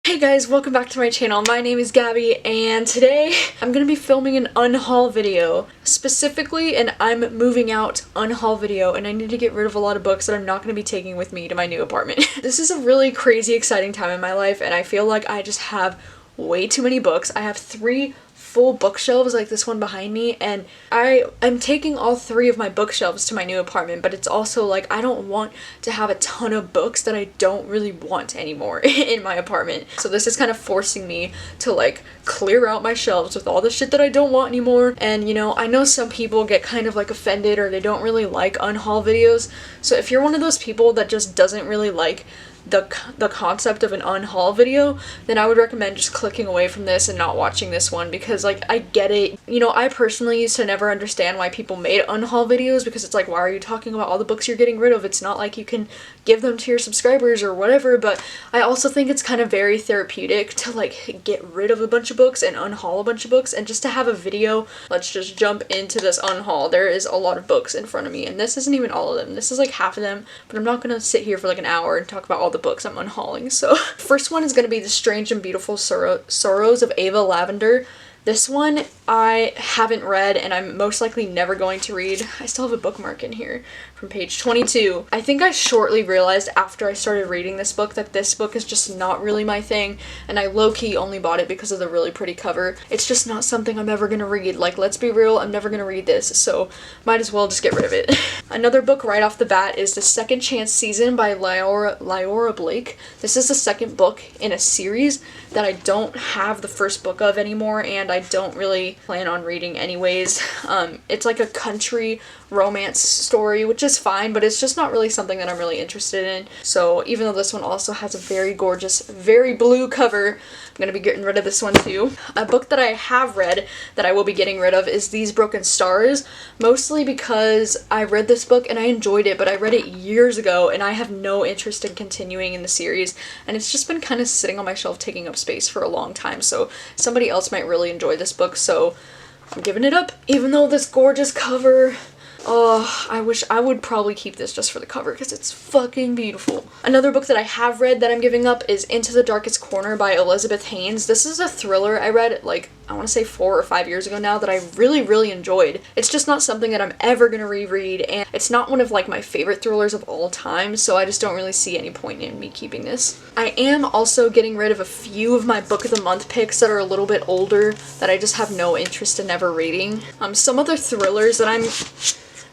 Hey guys, welcome back to my channel. My name is Gabby and today I'm going to be filming an unhaul video. Specifically an I'm moving out unhaul video, and I need to get rid of a lot of books that I'm not going to be taking with me to my new apartment. This is a really crazy exciting time in my life and I feel like I just have way too many books. I have 3 full bookshelves like this one behind me, and I'm taking all 3 of my bookshelves to my new apartment, but it's also like I don't want to have a ton of books that I don't really want anymore in my apartment. So this is kind of forcing me to like clear out my shelves with all the shit that I don't want anymore. And you know, I know some people get kind of like offended or they don't really like unhaul videos. So if you're one of those people that just doesn't really like the concept of an unhaul video, then I would recommend just clicking away from this and not watching this one, because like I get it. You know, I personally used to never understand why people made unhaul videos, because it's like, why are you talking about all the books you're getting rid of? It's not like you can give them to your subscribers or whatever. But I also think it's kind of very therapeutic to like get rid of a bunch of books and unhaul a bunch of books, and just to have a video. Let's just jump into this unhaul. There is a lot of books in front of me, and this isn't even all of them. This is like half of them, but I'm not gonna sit here for like an hour and talk about all the books I'm unhauling. So first one is going to be The Strange and Beautiful Sorrows of Ava Lavender. This one I haven't read and I'm most likely never going to read. I still have a bookmark in here from page 22. I think I shortly realized after I started reading this book that this book is just not really my thing, and I low-key only bought it because of the really pretty cover. It's just not something I'm ever gonna read. Like, let's be real, I'm never gonna read this, so might as well just get rid of it. Another book right off the bat is The Second Chance Season by Lyora Blake. This is the second book in a series that I don't have the first book of anymore, and I don't really plan on reading anyways. It's like a country romance story, which is fine, but it's just not really something that I'm really interested in. So even though this one also has a very gorgeous, very blue cover, I'm gonna be getting rid of this one too. A book that I have read that I will be getting rid of is These Broken Stars, mostly because I read this book and I enjoyed it, but I read it years ago and I have no interest in continuing in the series, and it's just been kind of sitting on my shelf taking up space for a long time, so somebody else might really enjoy this book, so I'm giving it up, even though this gorgeous cover. Oh, I wish I would probably keep this just for the cover because it's fucking beautiful. Another book that I have read that I'm giving up is Into the Darkest Corner by Elizabeth Haynes. This is a thriller I read like, I want to say 4 or 5 years ago now, that I really enjoyed. It's just not something that I'm ever gonna reread, and it's not one of like my favorite thrillers of all time, so I just don't really see any point in me keeping this. I am also getting rid of a few of my book of the month picks that are a little bit older that I just have no interest in ever reading. Some other thrillers that I'm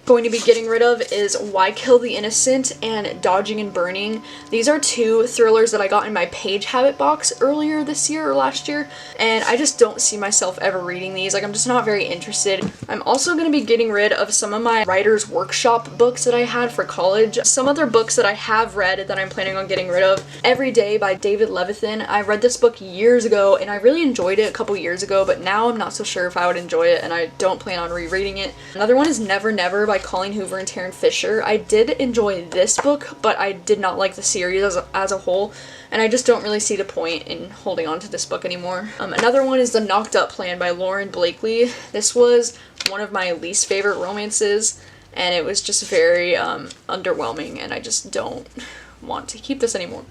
going to be getting rid of is Why Kill the Innocent and Dodging and Burning. These are 2 thrillers that I got in my Page Habit box earlier this year or last year, and I just don't see myself ever reading these. Like, I'm just not very interested. I'm also going to be getting rid of some of my writer's workshop books that I had for college. Some other books that I have read that I'm planning on getting rid of. Every Day by David Levithan. I read this book years ago and I really enjoyed it a couple years ago, but now I'm not so sure if I would enjoy it, and I don't plan on rereading it. Another one is Never Never by Colleen Hoover and Taryn Fisher. I did enjoy this book, but I did not like the series as a whole, and I just don't really see the point in holding on to this book anymore. Another one is The Knocked Up Plan by Lauren Blakely. This was one of my least favorite romances, and it was just very underwhelming, and I just don't want to keep this anymore.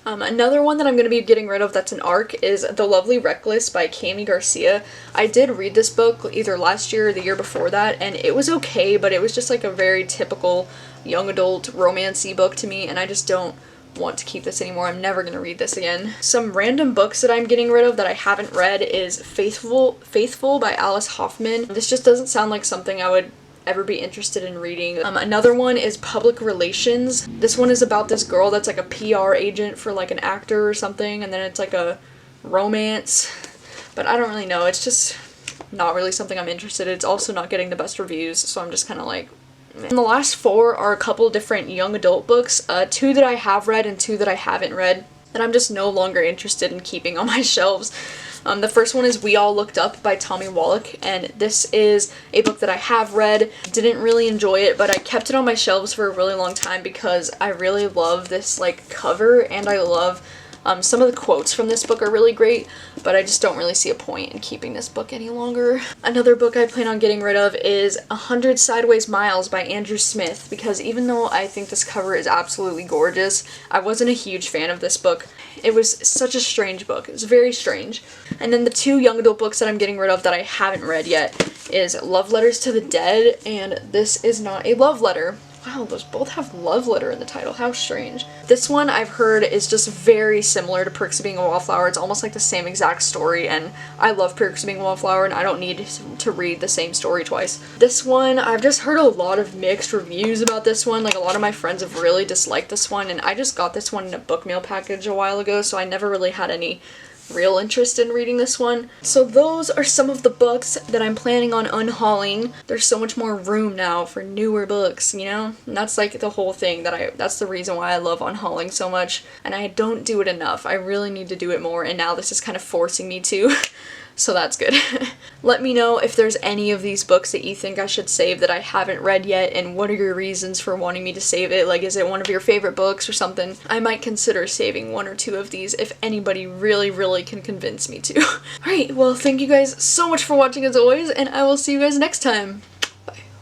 Another one that I'm going to be getting rid of that's an ARC is The Lovely Reckless by Cami Garcia. I did read this book either last year or the year before that, and it was okay, but it was just like a very typical young adult romance-y book to me, and I just don't want to keep this anymore. I'm never going to read this again. Some random books that I'm getting rid of that I haven't read is Faithful by Alice Hoffman. This just doesn't sound like something I would ever be interested in reading. Another one is Public Relations. This one is about this girl that's like a PR agent for like an actor or something, and then it's like a romance, but I don't really know. It's just not really something I'm interested in. It's also not getting the best reviews, so I'm just kind of like meh. And the last 4 are a couple different young adult books, 2 that I have read and 2 that I haven't read, that I'm just no longer interested in keeping on my shelves. The first one is We All Looked Up by Tommy Wallach, and this is a book that I have read. Didn't really enjoy it, but I kept it on my shelves for a really long time because I really love this like cover, and I love Some of the quotes from this book are really great, but I just don't really see a point in keeping this book any longer. Another book I plan on getting rid of is 100 Sideways Miles by Andrew Smith, because even though I think this cover is absolutely gorgeous, I wasn't a huge fan of this book. It was such a strange book. It was very strange. And then the two young adult books that I'm getting rid of that I haven't read yet is Love Letters to the Dead, and this is not a love letter. Wow, those both have love letter in the title. How strange. This one I've heard is just very similar to Perks of Being a Wallflower. It's almost like the same exact story, and I love Perks of Being a Wallflower, and I don't need to read the same story twice. This one, I've just heard a lot of mixed reviews about this one. Like, a lot of my friends have really disliked this one, and I just got this one in a book mail package a while ago, so I never really had any real interest in reading this one. So those are some of the books that I'm planning on unhauling. There's so much more room now for newer books, you know? And that's like the whole thing that's the reason why I love unhauling so much, and I don't do it enough. I really need to do it more, and now this is kind of forcing me to. So that's good. Let me know if there's any of these books that you think I should save that I haven't read yet, and what are your reasons for wanting me to save it. Like, is it one of your favorite books or something? I might consider saving one or two of these if anybody really can convince me to. Alright, well, thank you guys so much for watching as always, and I will see you guys next time.